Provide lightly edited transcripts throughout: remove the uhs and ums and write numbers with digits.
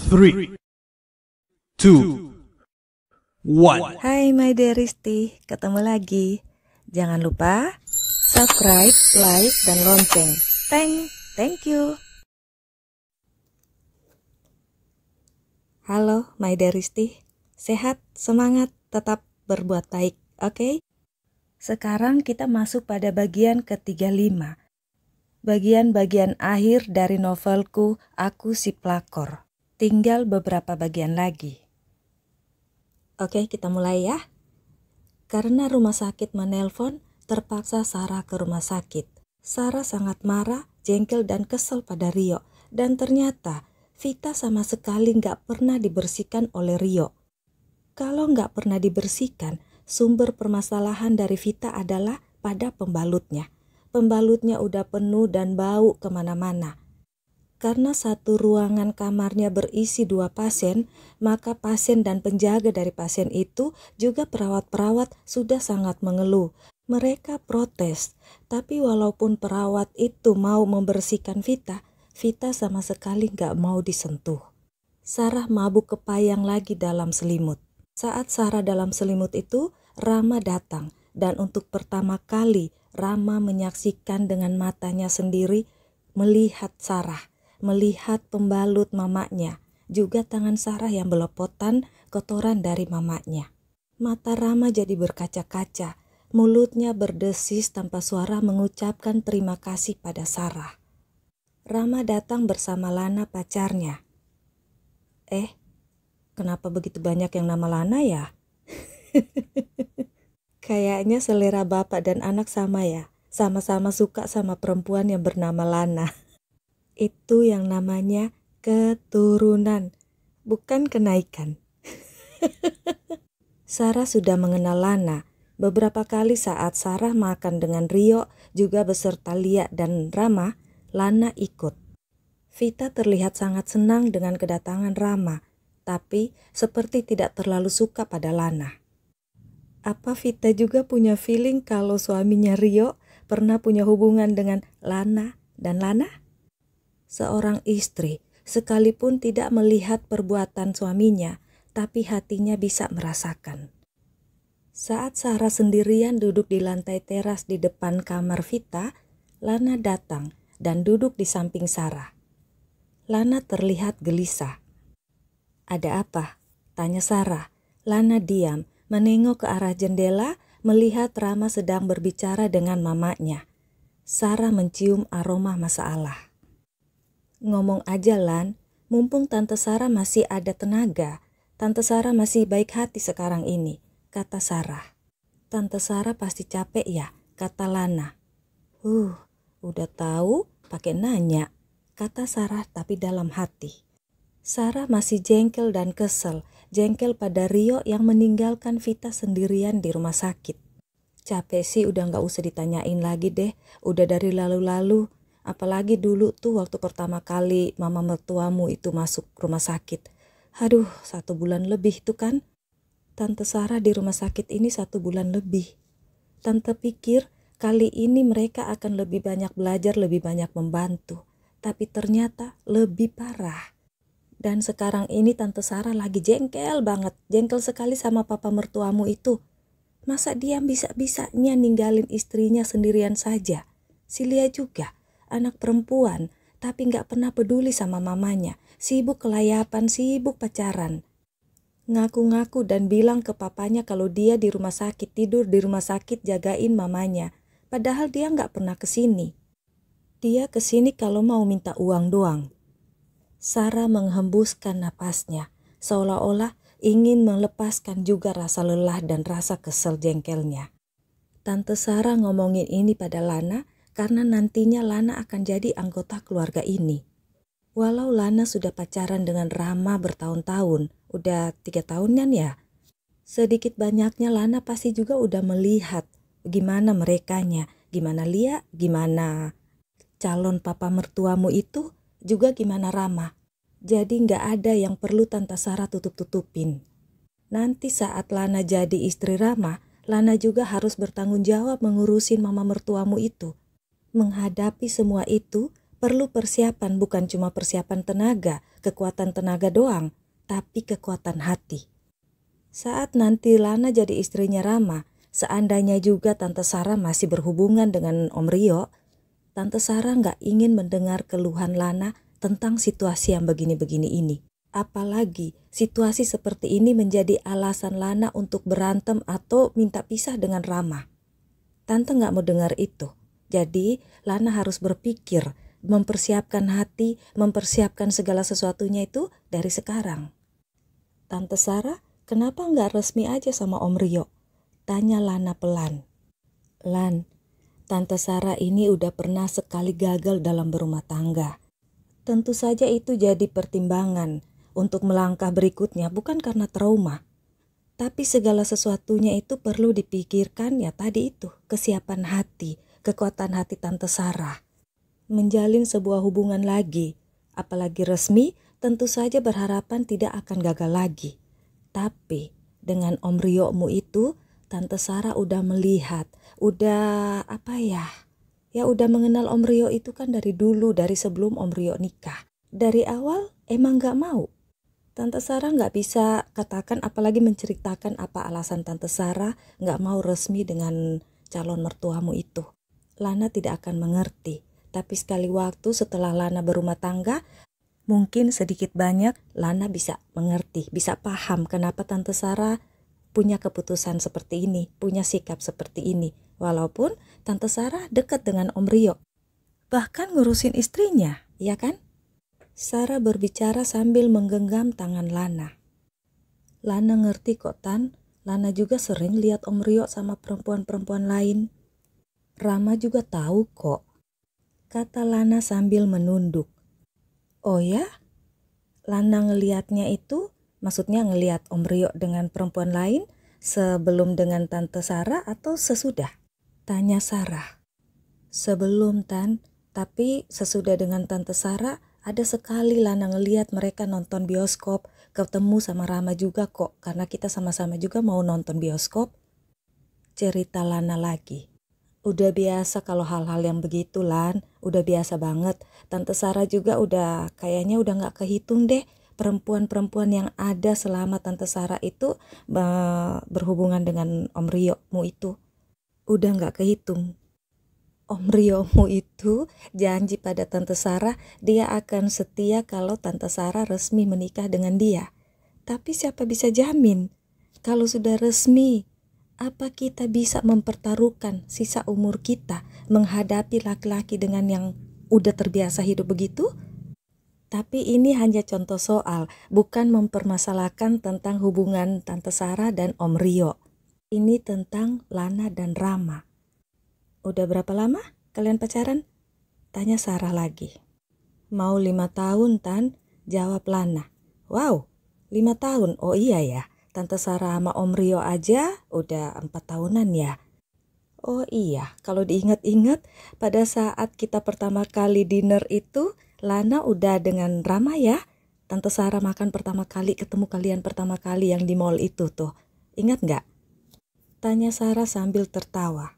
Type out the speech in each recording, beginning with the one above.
3, 2, 1. Hai my dearisti, ketemu lagi. Jangan lupa subscribe, like, dan lonceng. Thank you. Halo my dearisti, sehat, semangat, tetap berbuat baik, oke? Sekarang kita masuk pada bagian ke-35. Bagian-bagian akhir dari novelku Aku Si Pelakor. Tinggal beberapa bagian lagi. Oke, kita mulai ya. Karena rumah sakit menelpon, terpaksa Sarah ke rumah sakit. Sarah sangat marah, jengkel dan kesel pada Rio. Dan ternyata Vita sama sekali nggak pernah dibersihkan oleh Rio. Kalau nggak pernah dibersihkan, sumber permasalahan dari Vita adalah pada pembalutnya. Pembalutnya udah penuh dan bau kemana-mana. Karena satu ruangan kamarnya berisi 2 pasien, maka pasien dan penjaga dari pasien itu juga perawat-perawat sudah sangat mengeluh. Mereka protes, tapi walaupun perawat itu mau membersihkan Vita, Vita sama sekali gak mau disentuh. Sarah mabuk kepayang lagi dalam selimut. Saat Sarah dalam selimut itu, Rama datang. Dan untuk pertama kali, Rama menyaksikan dengan matanya sendiri melihat Sarah. Melihat pembalut mamanya, juga tangan Sarah yang belepotan kotoran dari mamanya. Mata Rama jadi berkaca-kaca, mulutnya berdesis tanpa suara mengucapkan terima kasih pada Sarah. Rama datang bersama Lana pacarnya. Kenapa begitu banyak yang nama Lana ya? Kayaknya selera bapak dan anak sama ya, sama-sama suka sama perempuan yang bernama Lana. Itu yang namanya keturunan, bukan kenaikan. Sarah sudah mengenal Lana. Beberapa kali saat Sarah makan dengan Rio, juga beserta Lia dan Rama, Lana ikut. Vita terlihat sangat senang dengan kedatangan Rama, tapi seperti tidak terlalu suka pada Lana. Apa Vita juga punya feeling kalau suaminya Rio pernah punya hubungan dengan Lana dan Lana? Seorang istri, sekalipun tidak melihat perbuatan suaminya, tapi hatinya bisa merasakan. Saat Sarah sendirian duduk di lantai teras di depan kamar Vita, Lana datang dan duduk di samping Sarah. Lana terlihat gelisah. "Ada apa?" tanya Sarah. Lana diam, menengok ke arah jendela, melihat Rama sedang berbicara dengan mamanya. Sarah mencium aroma masalah. "Ngomong aja Lan, mumpung Tante Sarah masih ada tenaga. Tante Sarah masih baik hati sekarang ini," kata Sarah. "Tante Sarah pasti capek ya," kata Lana. Udah tahu pakai nanya," kata Sarah tapi dalam hati. Sarah masih jengkel dan kesel, jengkel pada Rio yang meninggalkan Vita sendirian di rumah sakit. Capek sih udah gak usah ditanyain lagi deh, udah dari lalu-lalu. Apalagi dulu tuh waktu pertama kali mama mertuamu itu masuk rumah sakit. 1 bulan lebih tuh kan. Tante Sarah di rumah sakit ini 1 bulan lebih. Tante pikir kali ini mereka akan lebih banyak belajar, lebih banyak membantu. Tapi ternyata lebih parah. Dan sekarang ini Tante Sarah lagi jengkel banget. Jengkel sekali sama papa mertuamu itu. Masa dia bisa-bisanya ninggalin istrinya sendirian saja? Si Lia juga. Anak perempuan, tapi gak pernah peduli sama mamanya. Sibuk kelayapan, sibuk pacaran. Ngaku-ngaku dan bilang ke papanya kalau dia di rumah sakit, tidur di rumah sakit jagain mamanya. Padahal dia gak pernah kesini. Dia kesini kalau mau minta uang doang. Sarah menghembuskan napasnya, seolah-olah ingin melepaskan juga rasa lelah dan rasa kesel jengkelnya. Tante Sarah ngomongin ini pada Lana, karena nantinya Lana akan jadi anggota keluarga ini. Walau Lana sudah pacaran dengan Rama bertahun-tahun, udah 3 tahunan ya. Sedikit banyaknya Lana pasti juga udah melihat gimana merekanya, gimana Lia, gimana calon papa mertuamu itu, juga gimana Rama. Jadi gak ada yang perlu Tante Sarah tutup-tutupin. Nanti saat Lana jadi istri Rama, Lana juga harus bertanggung jawab mengurusin mama mertuamu itu. Menghadapi semua itu Perlu persiapan, bukan cuma persiapan tenaga, kekuatan tenaga doang, tapi kekuatan hati. Saat nanti Lana jadi istrinya Rama, seandainya juga Tante Sarah masih berhubungan dengan Om Rio, Tante Sarah nggak ingin mendengar keluhan Lana tentang situasi yang begini-begini ini. Apalagi situasi seperti ini menjadi alasan Lana untuk berantem atau minta pisah dengan Rama. Tante nggak mau dengar itu. Jadi Lana harus berpikir, mempersiapkan hati, mempersiapkan segala sesuatunya itu dari sekarang. Tante Sarah, kenapa nggak resmi aja sama Om Rio? Tanya Lana pelan. Lan, Tante Sarah ini udah pernah sekali gagal dalam berumah tangga. Tentu saja itu jadi pertimbangan untuk melangkah berikutnya, bukan karena trauma. Tapi segala sesuatunya itu perlu dipikirkan, ya tadi itu, kesiapan hati, kekuatan hati Tante Sarah. Menjalin sebuah hubungan lagi, apalagi resmi, tentu saja berharapan tidak akan gagal lagi. Tapi dengan Om Rio-mu itu, Tante Sarah udah melihat, udah udah mengenal Om Rio itu kan dari dulu, dari sebelum Om Rio nikah. Dari awal emang gak mau. Tante Sarah gak bisa katakan, apalagi menceritakan apa alasan Tante Sarah gak mau resmi dengan calon mertuamu itu. Lana tidak akan mengerti. Tapi sekali waktu setelah Lana berumah tangga, mungkin sedikit banyak Lana bisa mengerti, bisa paham kenapa Tante Sarah punya keputusan seperti ini, punya sikap seperti ini. Walaupun Tante Sarah dekat dengan Om Rio, bahkan ngurusin istrinya, ya kan? Sarah berbicara sambil menggenggam tangan Lana. Lana ngerti kok Tan, Lana juga sering lihat Om Rio sama perempuan-perempuan lain. Rama juga tahu kok, kata Lana sambil menunduk. Oh ya? Lana ngelihatnya itu, maksudnya ngelihat Om Rio dengan perempuan lain sebelum dengan Tante Sarah atau sesudah? Tanya Sarah. Sebelum Tan, tapi sesudah dengan Tante Sarah ada sekali Lana ngelihat mereka nonton bioskop, ketemu sama Rama juga kok, karena kita sama-sama juga mau nonton bioskop. Cerita Lana lagi. Udah biasa kalau hal-hal yang begitu Lan, udah biasa banget. Tante Sarah juga kayaknya udah gak kehitung deh perempuan-perempuan yang ada selama Tante Sarah itu berhubungan dengan Om Rio-mu itu. Udah gak kehitung. Om Rio-mu itu janji pada Tante Sarah dia akan setia kalau Tante Sarah resmi menikah dengan dia. Tapi siapa bisa jamin kalau sudah resmi? Apa kita bisa mempertaruhkan sisa umur kita menghadapi laki-laki dengan yang udah terbiasa hidup begitu? Tapi ini hanya contoh soal, bukan mempermasalahkan tentang hubungan Tante Sarah dan Om Rio. Ini tentang Lana dan Rama. Udah berapa lama kalian pacaran? Tanya Sarah lagi. Mau 5 tahun Tan, jawab Lana. Wow, 5 tahun, oh iya ya. Tante Sarah sama Om Rio aja udah 4 tahunan ya. Oh iya, kalau diingat-ingat pada saat kita pertama kali dinner itu Lana udah dengan Rama ya. Tante Sarah makan pertama kali, ketemu kalian pertama kali yang di mall itu tuh. Ingat gak? Tanya Sarah sambil tertawa.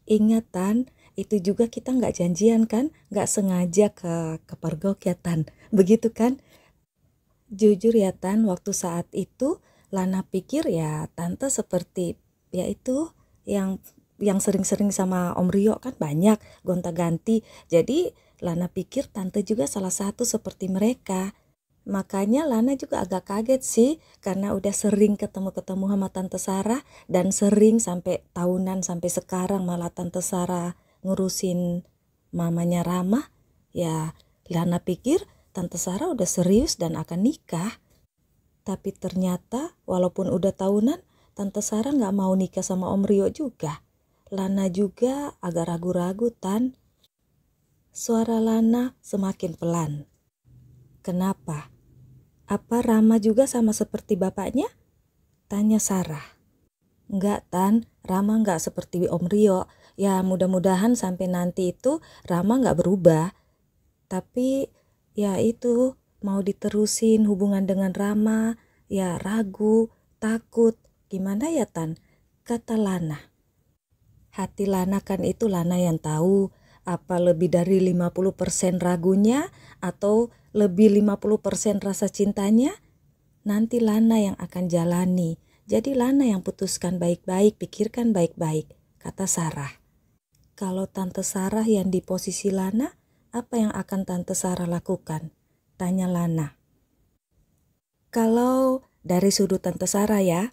Ingat Tan, itu juga kita gak janjian kan, gak sengaja ke pergok ya Tan, begitu kan? Jujur ya Tan, waktu saat itu Lana pikir ya Tante seperti ya itu yang sering-sering sama Om Rio kan banyak gonta-ganti. Jadi Lana pikir Tante juga salah satu seperti mereka. Makanya Lana juga agak kaget sih karena udah sering ketemu-ketemu sama Tante Sarah dan sering sampai tahunan sampai sekarang malah Tante Sarah ngurusin mamanya Rama. Ya Lana pikir Tante Sarah udah serius dan akan nikah. Tapi ternyata walaupun udah tahunan, Tante Sarah gak mau nikah sama Om Rio juga. Lana juga agak ragu-ragu Tan. Suara Lana semakin pelan. Kenapa? Apa Rama juga sama seperti bapaknya? Tanya Sarah. Enggak Tan, Rama gak seperti Om Rio. Ya mudah-mudahan sampai nanti itu Rama gak berubah. Tapi ya itu, mau diterusin hubungan dengan Rama, ya ragu, takut. Gimana ya Tan? Kata Lana. Hati Lana kan itu Lana yang tahu. Apa lebih dari 50% ragunya atau lebih 50% rasa cintanya? Nanti Lana yang akan jalani. Jadi Lana yang putuskan baik-baik, pikirkan baik-baik, kata Sarah. Kalau Tante Sarah yang di posisi Lana, apa yang akan Tante Sarah lakukan? Tanya Lana. Kalau dari sudut Tante Sarah ya,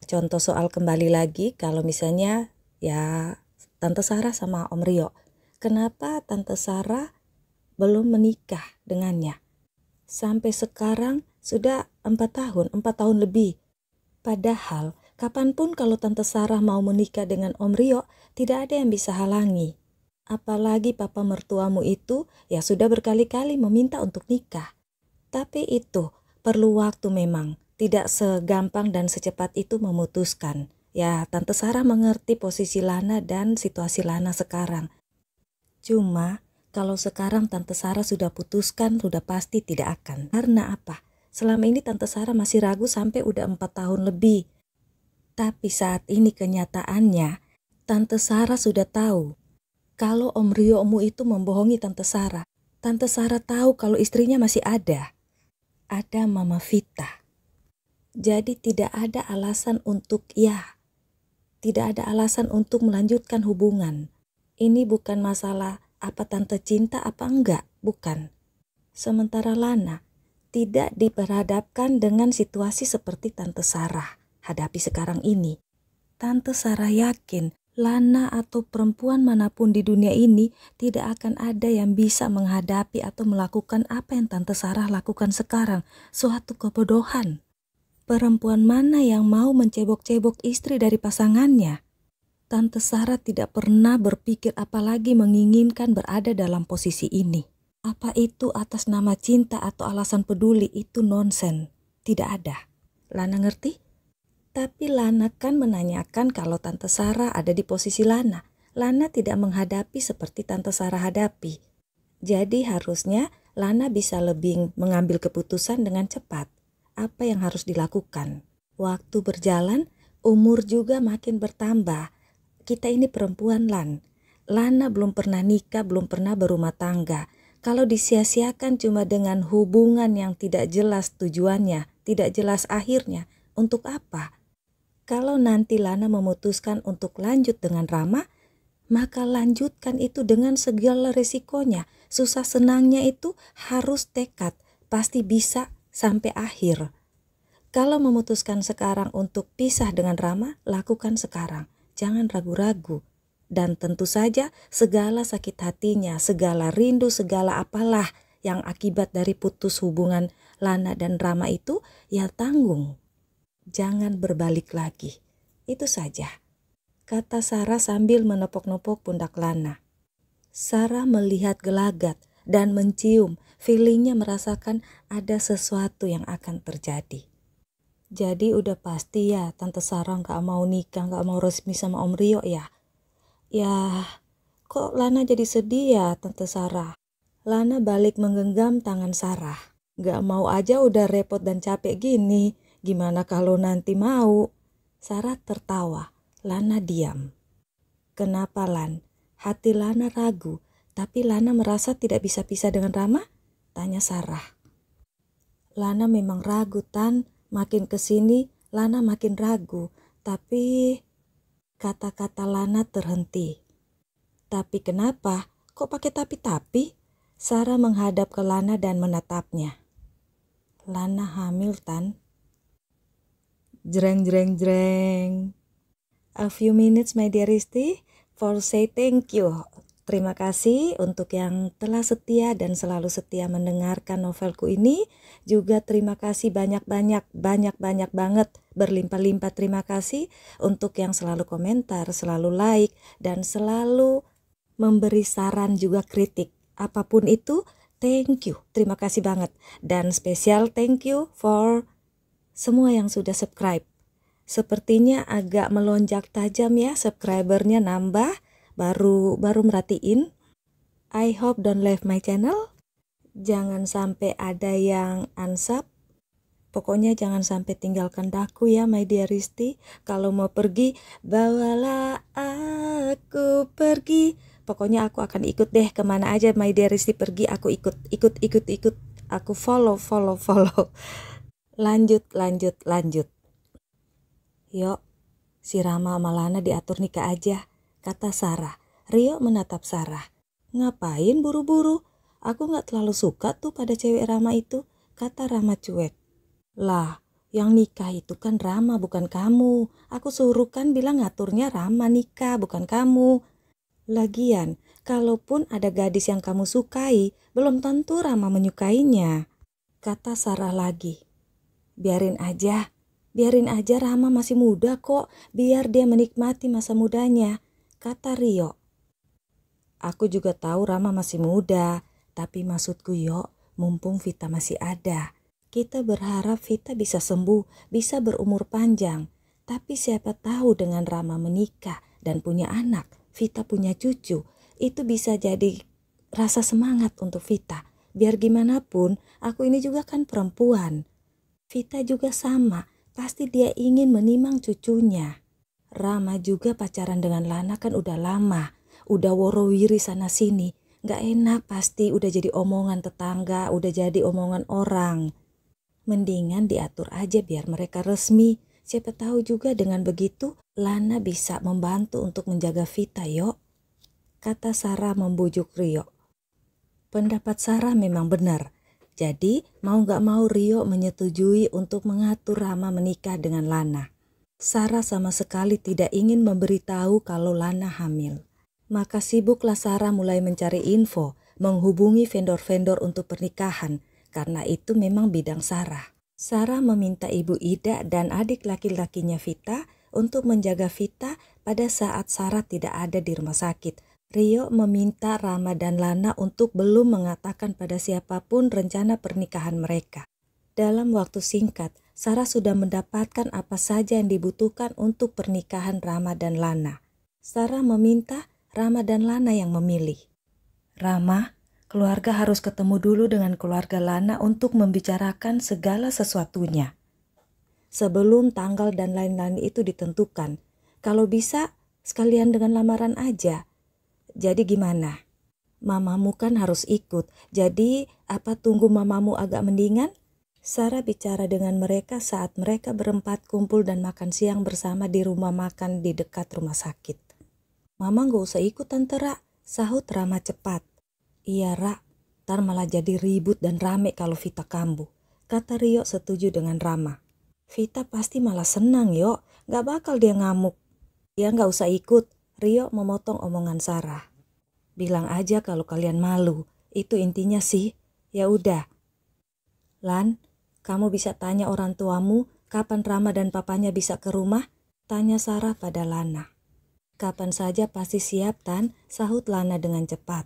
contoh soal kembali lagi, kalau misalnya ya Tante Sarah sama Om Rio. Kenapa Tante Sarah belum menikah dengannya? Sampai sekarang sudah 4 tahun lebih. Padahal kapanpun kalau Tante Sarah mau menikah dengan Om Rio, tidak ada yang bisa halangi. Apalagi papa mertuamu itu ya sudah berkali-kali meminta untuk nikah. Tapi itu perlu waktu memang. Tidak segampang dan secepat itu memutuskan. Ya, Tante Sarah mengerti posisi Lana dan situasi Lana sekarang. Cuma kalau sekarang Tante Sarah sudah putuskan, sudah pasti tidak akan. Karena apa? Selama ini Tante Sarah masih ragu sampai udah 4 tahun lebih. Tapi saat ini kenyataannya, Tante Sarah sudah tahu kalau Om Riomu itu membohongi Tante Sarah. Tante Sarah tahu kalau istrinya masih ada. Ada Mama Vita. Jadi tidak ada alasan untuk tidak ada alasan untuk melanjutkan hubungan. Ini bukan masalah apa tante cinta apa enggak, bukan. Sementara Lana tidak diperhadapkan dengan situasi seperti Tante Sarah hadapi sekarang ini. Tante Sarah yakin Lana atau perempuan manapun di dunia ini tidak akan ada yang bisa menghadapi atau melakukan apa yang Tante Sarah lakukan sekarang, suatu kebodohan. Perempuan mana yang mau mencebok-cebok istri dari pasangannya? Tante Sarah tidak pernah berpikir apalagi menginginkan berada dalam posisi ini. Apa itu atas nama cinta atau alasan peduli itu nonsen. Tidak ada. Lana ngerti? Tapi Lana kan menanyakan kalau Tante Sarah ada di posisi Lana. Lana tidak menghadapi seperti Tante Sarah hadapi. Jadi harusnya Lana bisa lebih mengambil keputusan dengan cepat. Apa yang harus dilakukan? Waktu berjalan, umur juga makin bertambah. Kita ini perempuan Lana belum pernah nikah, belum pernah berumah tangga. Kalau disia-siakan cuma dengan hubungan yang tidak jelas tujuannya, tidak jelas akhirnya, untuk apa? Kalau nanti Lana memutuskan untuk lanjut dengan Rama, maka lanjutkan itu dengan segala resikonya. Susah senangnya itu harus tekad, pasti bisa sampai akhir. Kalau memutuskan sekarang untuk pisah dengan Rama, lakukan sekarang. Jangan ragu-ragu. Dan tentu saja segala sakit hatinya, segala rindu, segala apalah yang akibat dari putus hubungan Lana dan Rama itu, ya tanggung. Jangan berbalik lagi. Itu saja, kata Sarah sambil menepok-nepok pundak Lana. Sarah melihat gelagat dan mencium, feelingnya merasakan ada sesuatu yang akan terjadi. Jadi udah pasti ya Tante Sarah gak mau nikah, gak mau resmi sama Om Rio ya? Ya, kok Lana jadi sedih ya Tante Sarah? Lana balik menggenggam tangan Sarah. Gak mau aja udah repot dan capek gini. Gimana kalau nanti mau? Sarah tertawa. Lana diam. Kenapa Lan? Hati Lana ragu. Tapi Lana merasa tidak bisa pisah dengan Rama? Tanya Sarah. Lana memang ragu Tan. Makin kesini Lana makin ragu. Tapi kata-kata Lana terhenti. Tapi kenapa? Kok pakai tapi-tapi? Sarah menghadap ke Lana dan menatapnya. Lana hamil Tan. Jreng jreng jreng. A few minutes my dear Risti for say thank you. Terima kasih untuk yang telah setia dan selalu setia mendengarkan novelku ini. Juga terima kasih banyak banget, berlimpah-limpah terima kasih untuk yang selalu komentar, selalu like, dan selalu memberi saran juga kritik. Apapun itu, thank you, terima kasih banget. Dan spesial thank you for semua yang sudah subscribe. Sepertinya agak melonjak tajam ya, subscribernya nambah. Baru merhatiin. I hope don't leave my channel. Jangan sampai ada yang unsub. Pokoknya jangan sampai tinggalkan daku ya my dear Risti. Kalau mau pergi, bawalah aku pergi. pokoknya aku akan ikut deh kemana aja My Dear Rizky pergi, aku ikut. Aku follow. Lanjut. Yuk, si Rama sama Lana diatur nikah aja, kata Sarah. Rio menatap Sarah. Ngapain buru-buru? Aku gak terlalu suka tuh pada cewek Rama itu, kata Rama cuek. Lah, yang nikah itu kan Rama bukan kamu. Aku suruh kan bilang ngaturnya Rama nikah bukan kamu. Lagian, kalaupun ada gadis yang kamu sukai, belum tentu Rama menyukainya, kata Sarah lagi. Biarin aja Rama masih muda kok, biar dia menikmati masa mudanya, kata Rio. Aku juga tahu Rama masih muda, tapi maksudku mumpung Vita masih ada. Kita berharap Vita bisa sembuh, bisa berumur panjang. Tapi siapa tahu dengan Rama menikah dan punya anak, Vita punya cucu, itu bisa jadi rasa semangat untuk Vita. Biar gimana pun, aku ini juga kan perempuan. Vita juga sama, pasti dia ingin menimang cucunya. Rama juga pacaran dengan Lana kan udah lama, udah worowiri sana sini. Gak enak pasti, udah jadi omongan tetangga, udah jadi omongan orang. Mendingan diatur aja biar mereka resmi. Siapa tahu juga dengan begitu Lana bisa membantu untuk menjaga Vita kata Sarah membujuk Rio. Pendapat Sarah memang benar. Jadi mau gak mau Rio menyetujui untuk mengatur Rama menikah dengan Lana. Sarah sama sekali tidak ingin memberitahu kalau Lana hamil. Maka sibuklah Sarah mulai mencari info, menghubungi vendor-vendor untuk pernikahan, karena itu memang bidang Sarah. Sarah meminta Ibu Ida dan adik laki-lakinya Vita untuk menjaga Vita pada saat Sarah tidak ada di rumah sakit. Rio meminta Rama dan Lana untuk belum mengatakan pada siapapun rencana pernikahan mereka. Dalam waktu singkat, Sarah sudah mendapatkan apa saja yang dibutuhkan untuk pernikahan Rama dan Lana. Sarah meminta Rama dan Lana yang memilih. Rama, keluarga harus ketemu dulu dengan keluarga Lana untuk membicarakan segala sesuatunya. Sebelum tanggal dan lain-lain itu ditentukan, kalau bisa sekalian dengan lamaran aja. Jadi gimana? Mamamu kan harus ikut, jadi apa tunggu mamamu agak mendingan? Sarah bicara dengan mereka saat mereka berempat kumpul dan makan siang bersama di rumah makan di dekat rumah sakit. Mama gak usah ikut Tante Ra, sahut Rama cepat. Iya Ra, ntar malah jadi ribut dan rame kalau Vita kambuh, kata Rio setuju dengan Rama. Vita pasti malah senang gak bakal dia ngamuk. Dia gak usah ikut, Rio memotong omongan Sarah. Bilang aja kalau kalian malu, itu intinya sih. Ya udah. Lan, kamu bisa tanya orang tuamu kapan Rama dan papanya bisa ke rumah? Tanya Sarah pada Lana. Kapan saja pasti siap Tan, sahut Lana dengan cepat.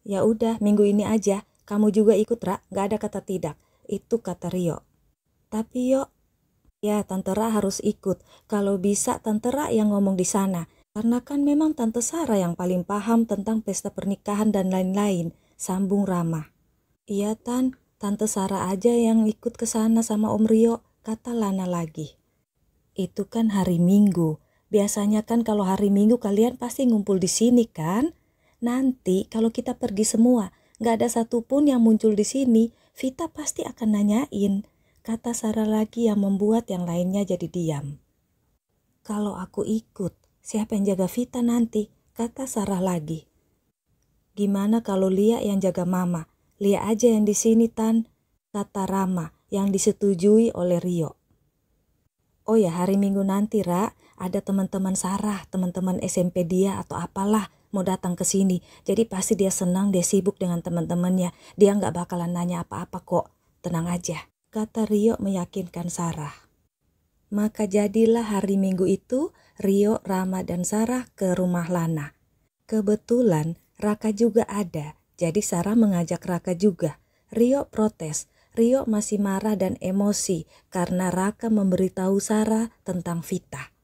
Ya udah, minggu ini aja. Kamu juga ikut Ra, gak ada kata tidak. Itu kata Rio. Tapi ya Tante Ra harus ikut. Kalau bisa Tante Ra yang ngomong di sana. Karena kan memang Tante Sarah yang paling paham tentang pesta pernikahan dan lain-lain, sambung Rama. Iya Tan, Tante Sarah aja yang ikut ke sana sama Om Rio, kata Lana lagi. Itu kan hari Minggu. Biasanya kan kalau hari Minggu kalian pasti ngumpul di sini kan? Nanti kalau kita pergi semua, gak ada satupun yang muncul di sini, Vita pasti akan nanyain, kata Sarah lagi yang membuat yang lainnya jadi diam. Kalau aku ikut, siapa yang jaga Vita nanti? Kata Sarah lagi. Gimana kalau Lia yang jaga Mama? Lia aja yang di sini Tan, kata Rama yang disetujui oleh Rio. Oh ya hari Minggu nanti Ra, ada teman-teman Sarah, teman-teman SMP dia atau apalah mau datang ke sini. Jadi pasti dia senang, dia sibuk dengan teman-temannya. Dia nggak bakalan nanya apa-apa kok, tenang aja, kata Rio meyakinkan Sarah. Maka jadilah hari Minggu itu Rio, Rama, dan Sarah ke rumah Lana. Kebetulan Raka juga ada, jadi Sarah mengajak Raka juga. Rio protes, Rio masih marah dan emosi karena Raka memberitahu Sarah tentang Vita.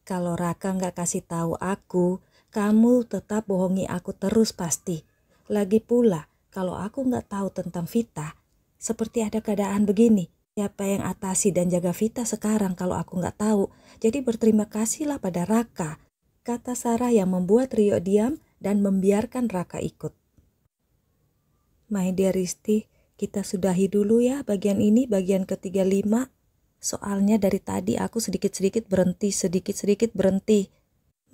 Kalau Raka gak kasih tahu aku, kamu tetap bohongi aku terus pasti. Lagi pula, kalau aku gak tahu tentang Vita, seperti ada keadaan begini. Siapa yang atasi dan jaga Vita sekarang kalau aku gak tahu? Jadi berterima kasihlah pada Raka, kata Sarah yang membuat Rio diam dan membiarkan Raka ikut. My dear Risti, kita sudahi dulu ya bagian ini, bagian ke-35. Soalnya dari tadi aku sedikit-sedikit berhenti.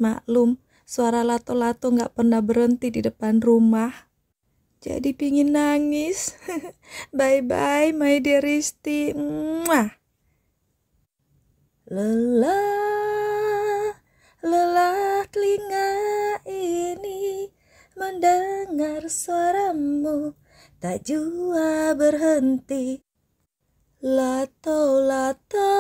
Maklum, suara lato-lato gak pernah berhenti di depan rumah. Jadi pingin nangis. Bye-bye my dear Risti. Lelah telinga ini mendengar suaramu, tak jua berhenti. Lato-lato